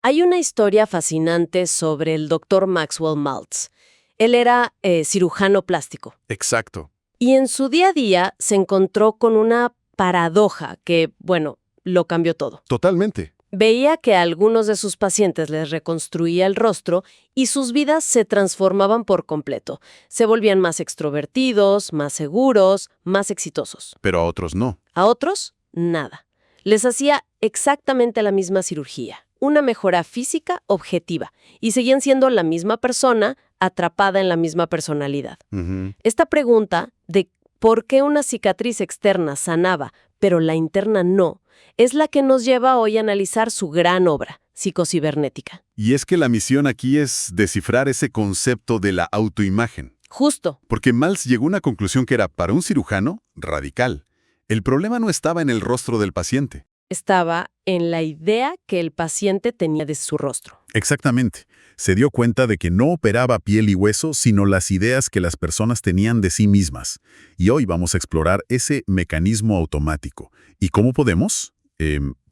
Hay una historia fascinante sobre el doctor Maxwell Maltz. Él era cirujano plástico Exacto. y en su día a día se encontró con una paradoja que, bueno, lo cambió todo. Totalmente. Veía que a algunos de sus pacientes les reconstruía el rostro y sus vidas se transformaban por completo. Se volvían más extrovertidos, más seguros, más exitosos. Pero a otros no. A otros, nada. Les hacía exactamente la misma cirugía, una mejora física objetiva, y seguían siendo la misma persona atrapada en la misma personalidad. Ujú. Esta pregunta de por qué una cicatriz externa sanaba, pero la interna no, es la que nos lleva hoy a analizar su gran obra, Psicocibernética. Y es que la misión aquí es descifrar ese concepto de la autoimagen. Justo. Porque Maltz llegó a una conclusión que era, para un cirujano, radical. El problema no estaba en el rostro del paciente. Estaba en la idea que el paciente tenía de su rostro. Exactamente. Se dio cuenta de que no operaba piel y hueso, sino las ideas que las personas tenían de sí mismas. Y hoy vamos a explorar ese mecanismo automático. ¿Y cómo podemos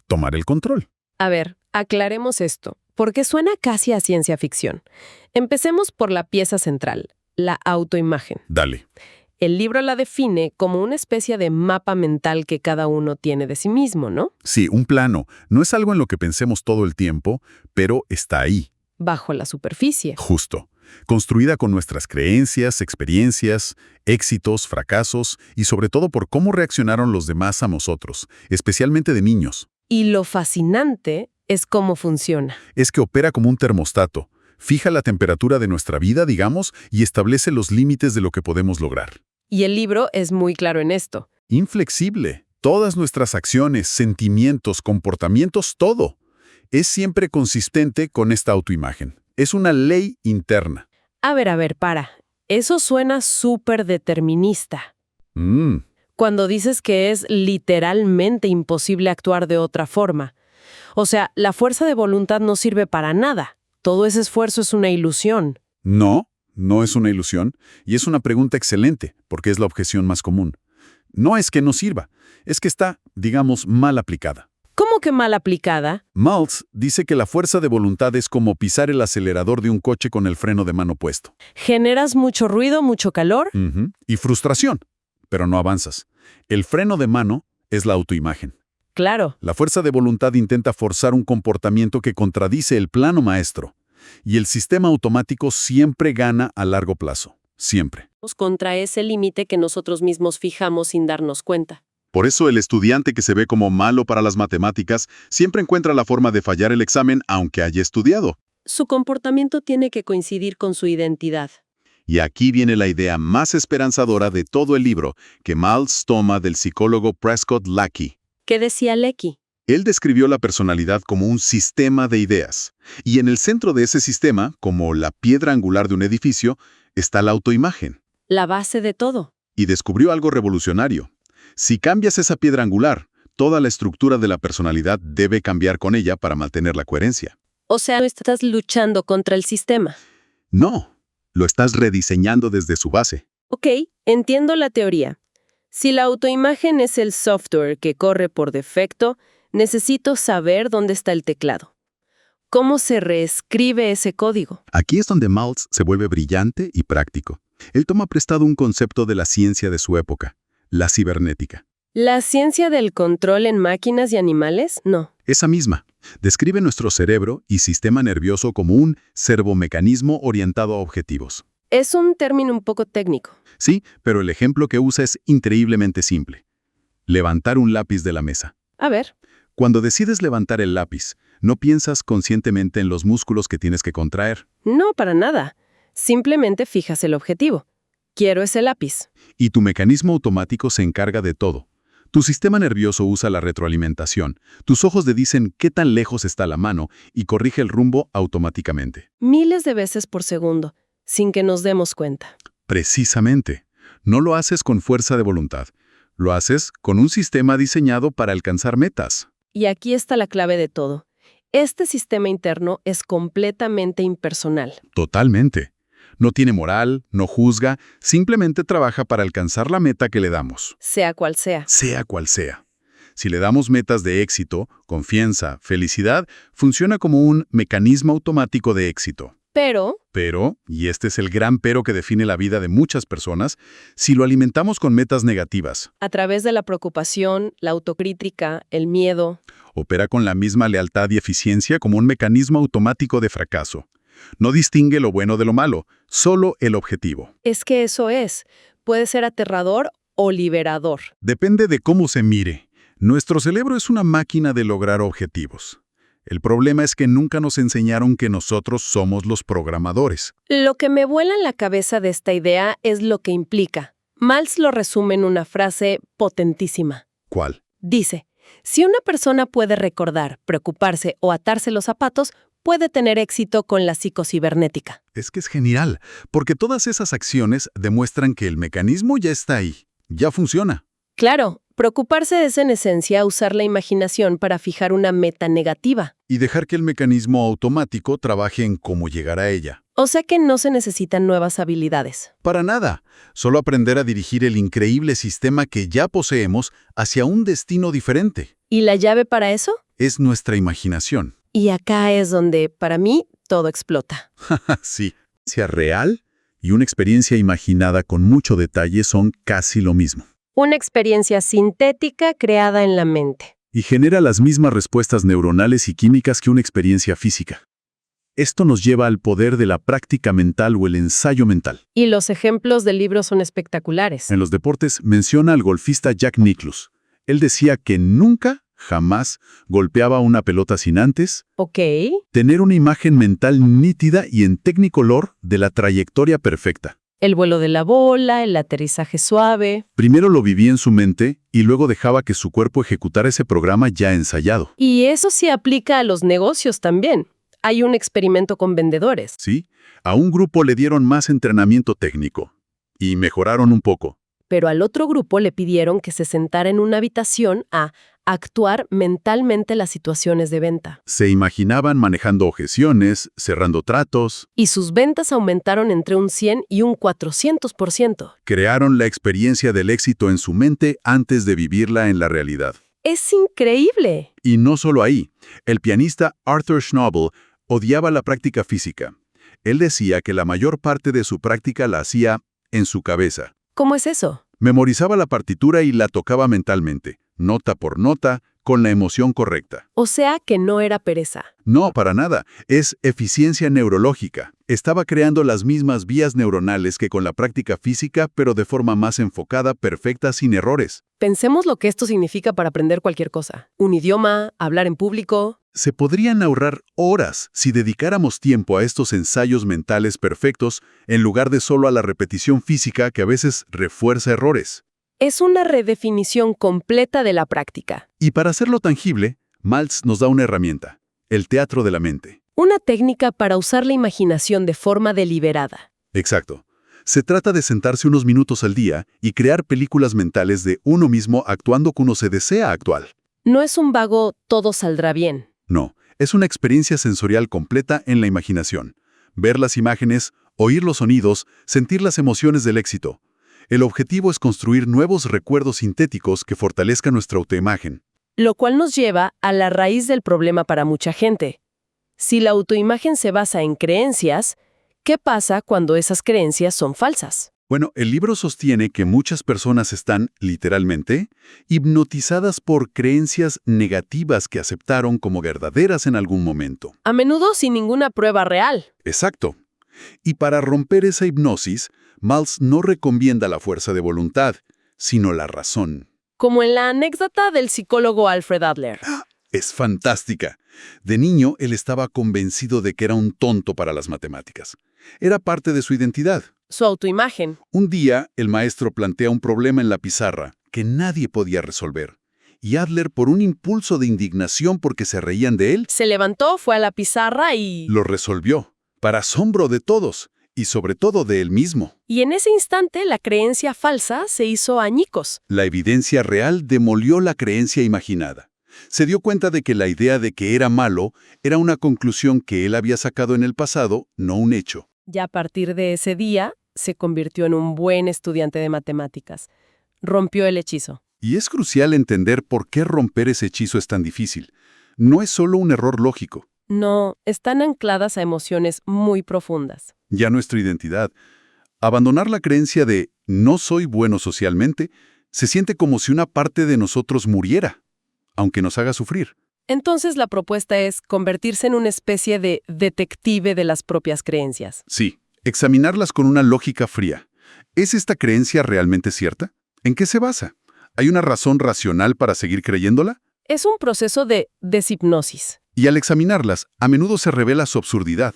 tomar el control? A ver, aclaremos esto, porque suena casi a ciencia ficción. Empecemos por la pieza central, la autoimagen. Dale. El libro la define como una especie de mapa mental que cada uno tiene de sí mismo, ¿no? Sí, un plano. No es algo en lo que pensemos todo el tiempo, pero está ahí, Bajo la superficie. justo. Construida con nuestras creencias, experiencias, éxitos, fracasos y sobre todo por cómo reaccionaron los demás a nosotros, especialmente de niños. Y lo fascinante es cómo funciona. Es que opera como un termostato. Fija la temperatura de nuestra vida, digamos, y establece los límites de lo que podemos lograr. Y el libro es muy claro en esto. Inflexible. Todas nuestras acciones, sentimientos, comportamientos, todo. Es siempre consistente con esta autoimagen. Es una ley interna. A ver, para. Eso suena súper determinista. Cuando dices que es literalmente imposible actuar de otra forma. O sea, la fuerza de voluntad no sirve para nada. Todo ese esfuerzo es una ilusión. No, no es una ilusión, y es una pregunta excelente, porque es la objeción más común. No es que no sirva, es que está, digamos, mal aplicada. ¿Cómo que mal aplicada? Maltz dice que la fuerza de voluntad es como pisar el acelerador de un coche con el freno de mano puesto. Generas mucho ruido, mucho calor. Y frustración, pero no avanzas. El freno de mano es la autoimagen. Claro. La fuerza de voluntad intenta forzar un comportamiento que contradice el plano maestro. Y el sistema automático siempre gana a largo plazo. Siempre. Contra ese límite que nosotros mismos fijamos sin darnos cuenta. Por eso el estudiante que se ve como malo para las matemáticas siempre encuentra la forma de fallar el examen aunque haya estudiado. Su comportamiento tiene que coincidir con su identidad. Y aquí viene la idea más esperanzadora de todo el libro, que Maltz toma del psicólogo Prescott Lackey. ¿Qué decía Lecky? Él describió la personalidad como un sistema de ideas. Y en el centro de ese sistema, como la piedra angular de un edificio, está la autoimagen. La base de todo. Y descubrió algo revolucionario. Si cambias esa piedra angular, toda la estructura de la personalidad debe cambiar con ella para mantener la coherencia. O sea, no estás luchando contra el sistema. No, lo estás rediseñando desde su base. Ok, entiendo la teoría. Si la autoimagen es el software que corre por defecto, necesito saber dónde está el teclado. ¿Cómo se reescribe ese código? Aquí es donde Maltz se vuelve brillante y práctico. Él toma prestado un concepto de la ciencia de su época, la cibernética. ¿La ciencia del control en máquinas y animales? No. Esa misma. Describe nuestro cerebro y sistema nervioso como un servomecanismo orientado a objetivos. Es un término un poco técnico. Sí, pero el ejemplo que usa es increíblemente simple. Levantar un lápiz de la mesa. A ver. Cuando decides levantar el lápiz, no piensas conscientemente en los músculos que tienes que contraer. No, para nada. Simplemente fijas el objetivo. Quiero ese lápiz. Y tu mecanismo automático se encarga de todo. Tu sistema nervioso usa la retroalimentación. Tus ojos te dicen qué tan lejos está la mano y corrige el rumbo automáticamente. Miles de veces por segundo, sin que nos demos cuenta. Precisamente. No lo haces con fuerza de voluntad. Lo haces con un sistema diseñado para alcanzar metas. Y aquí está la clave de todo. Este sistema interno es completamente impersonal. Totalmente. No tiene moral, no juzga, simplemente trabaja para alcanzar la meta que le damos. Sea cual sea. Sea cual sea. Si le damos metas de éxito, confianza, felicidad, funciona como un mecanismo automático de éxito. Pero, y este es el gran pero que define la vida de muchas personas, si lo alimentamos con metas negativas, a través de la preocupación, la autocrítica, el miedo. opera con la misma lealtad y eficiencia como un mecanismo automático de fracaso. No distingue lo bueno de lo malo, solo el objetivo. Es que eso es. Puede ser aterrador o liberador. Depende de cómo se mire. Nuestro cerebro es una máquina de lograr objetivos. El problema es que nunca nos enseñaron que nosotros somos los programadores. Lo que me vuela en la cabeza de esta idea es lo que implica. Maltz lo resume en una frase potentísima. ¿Cuál? Dice, si una persona puede recordar, preocuparse o atarse los zapatos, puede tener éxito con la psicocibernética. Es que es genial, porque todas esas acciones demuestran que el mecanismo ya está ahí, ya funciona. Claro, preocuparse es en esencia usar la imaginación para fijar una meta negativa. Y dejar que el mecanismo automático trabaje en cómo llegar a ella. O sea que no se necesitan nuevas habilidades. Para nada, solo aprender a dirigir el increíble sistema que ya poseemos hacia un destino diferente. ¿Y la llave para eso? Es nuestra imaginación. Y acá es donde, para mí, todo explota. Sí, sea real y una experiencia imaginada con mucho detalle son casi lo mismo. Una experiencia sintética creada en la mente. Y genera las mismas respuestas neuronales y químicas que una experiencia física. Esto nos lleva al poder de la práctica mental o el ensayo mental. Y los ejemplos del libro son espectaculares. En los deportes menciona al golfista Jack Nicklaus. Él decía que nunca, jamás, golpeaba una pelota sin antes Ok. tener una imagen mental nítida y en Technicolor de la trayectoria perfecta. El vuelo de la bola, el aterrizaje suave. Primero lo vivía en su mente y luego dejaba que su cuerpo ejecutara ese programa ya ensayado. Y eso se aplica a los negocios también. Hay un experimento con vendedores. ¿Sí? A un grupo le dieron más entrenamiento técnico y mejoraron un poco. Pero al otro grupo le pidieron que se sentara en una habitación a actuar mentalmente las situaciones de venta. Se imaginaban manejando objeciones, cerrando tratos, Y sus ventas aumentaron entre un 100 y un 400%. crearon la experiencia del éxito en su mente antes de vivirla en la realidad. ¡Es increíble! Y no solo ahí, el pianista Arthur Schnabel odiaba la práctica física. Él decía que la mayor parte de su práctica la hacía en su cabeza. ¿Cómo es eso? Memorizaba la partitura y la tocaba mentalmente, nota por nota, con la emoción correcta. O sea que no era pereza. No, para nada. Es eficiencia neurológica. Estaba creando las mismas vías neuronales que con la práctica física, pero de forma más enfocada, perfecta, sin errores. Pensemos lo que esto significa para aprender cualquier cosa. Un idioma, hablar en público. Se podrían ahorrar horas si dedicáramos tiempo a estos ensayos mentales perfectos en lugar de solo a la repetición física que a veces refuerza errores. Es una redefinición completa de la práctica. Y para hacerlo tangible, Maltz nos da una herramienta, el teatro de la mente. Una técnica para usar la imaginación de forma deliberada. Exacto. Se trata de sentarse unos minutos al día y crear películas mentales de uno mismo actuando como se desea actuar. No es un vago todo saldrá bien. No, es una experiencia sensorial completa en la imaginación. Ver las imágenes, oír los sonidos, sentir las emociones del éxito. El objetivo es construir nuevos recuerdos sintéticos que fortalezcan nuestra autoimagen. Lo cual nos lleva a la raíz del problema para mucha gente. Si la autoimagen se basa en creencias, ¿qué pasa cuando esas creencias son falsas? Bueno, el libro sostiene que muchas personas están, literalmente, hipnotizadas por creencias negativas que aceptaron como verdaderas en algún momento. A menudo sin ninguna prueba real. Exacto. Y para romper esa hipnosis, Maltz no recomienda la fuerza de voluntad, sino la razón. Como en la anécdota del psicólogo Alfred Adler. Es fantástica. De niño, él estaba convencido de que era un tonto para las matemáticas. Era parte de su identidad. Su autoimagen. Un día, el maestro plantea un problema en la pizarra que nadie podía resolver. Y Adler, por un impulso de indignación porque se reían de él, Se levantó, fue a la pizarra y... lo resolvió, para asombro de todos, y sobre todo de él mismo. Y en ese instante la creencia falsa se hizo añicos. La evidencia real demolió la creencia imaginada. Se dio cuenta de que la idea de que era malo era una conclusión que él había sacado en el pasado, no un hecho. Ya a partir de ese día, se convirtió en un buen estudiante de matemáticas. Rompió el hechizo. Y es crucial entender por qué romper ese hechizo es tan difícil. No es solo un error lógico. No, están ancladas a emociones muy profundas. Ya nuestra identidad. Abandonar la creencia de no soy bueno socialmente se siente como si una parte de nosotros muriera, aunque nos haga sufrir. Entonces la propuesta es convertirse en una especie de detective de las propias creencias. Sí, examinarlas con una lógica fría. ¿Es esta creencia realmente cierta? ¿En qué se basa? ¿Hay una razón racional para seguir creyéndola? Es un proceso de deshipnosis. Y al examinarlas, a menudo se revela su absurdidad.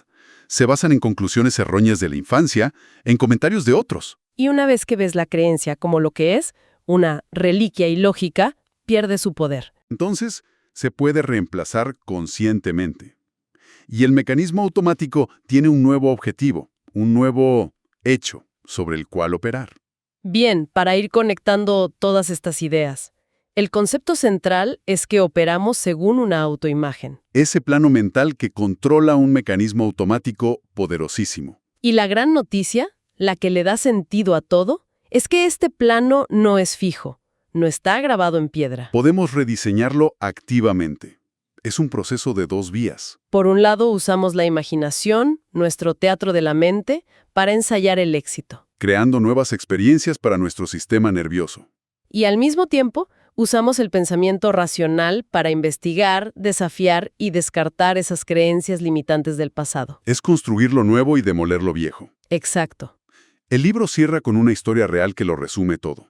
Se basan en conclusiones erróneas de la infancia, en comentarios de otros. Y una vez que ves la creencia como lo que es, una reliquia ilógica, pierde su poder. Entonces, se puede reemplazar conscientemente. Y el mecanismo automático tiene un nuevo objetivo, un nuevo hecho sobre el cual operar. Bien, para ir conectando todas estas ideas, el concepto central es que operamos según una autoimagen. Ese plano mental que controla un mecanismo automático poderosísimo. Y la gran noticia, la que le da sentido a todo, es que este plano no es fijo, no está grabado en piedra. Podemos rediseñarlo activamente. Es un proceso de dos vías. Por un lado, usamos la imaginación, nuestro teatro de la mente, para ensayar el éxito. Creando nuevas experiencias para nuestro sistema nervioso. Y al mismo tiempo, usamos el pensamiento racional para investigar, desafiar y descartar esas creencias limitantes del pasado. Es construir lo nuevo y demoler lo viejo. Exacto. El libro cierra con una historia real que lo resume todo.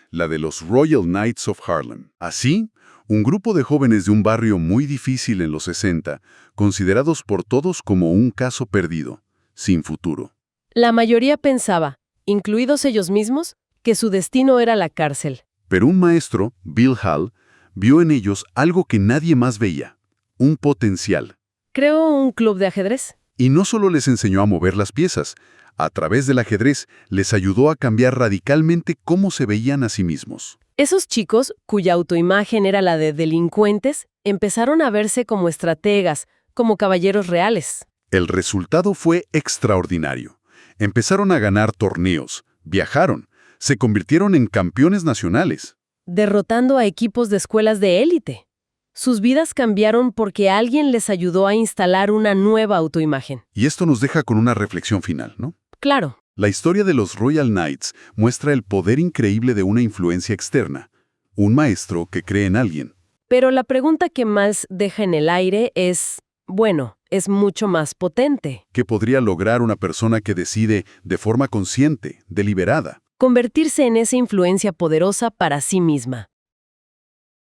La de los Royal Knights of Harlem. Así, un grupo de jóvenes de un barrio muy difícil en los 60, considerados por todos como un caso perdido, sin futuro. La mayoría pensaba, incluidos ellos mismos, que su destino era la cárcel. Pero un maestro, Bill Hall, vio en ellos algo que nadie más veía, un potencial. ¿Creó un club de ajedrez? Y no solo les enseñó a mover las piezas, a través del ajedrez les ayudó a cambiar radicalmente cómo se veían a sí mismos. Esos chicos, cuya autoimagen era la de delincuentes, empezaron a verse como estrategas, como caballeros reales. El resultado fue extraordinario. Empezaron a ganar torneos, viajaron, se convirtieron en campeones nacionales. Derrotando a equipos de escuelas de élite. Sus vidas cambiaron porque alguien les ayudó a instalar una nueva autoimagen. Y esto nos deja con una reflexión final, ¿no? Claro. La historia de los Royal Knights muestra el poder increíble de una influencia externa, un maestro que cree en alguien. Pero la pregunta que más deja en el aire es, bueno, es mucho más potente. ¿Qué podría lograr una persona que decide de forma consciente, deliberada? Convertirse en esa influencia poderosa para sí misma.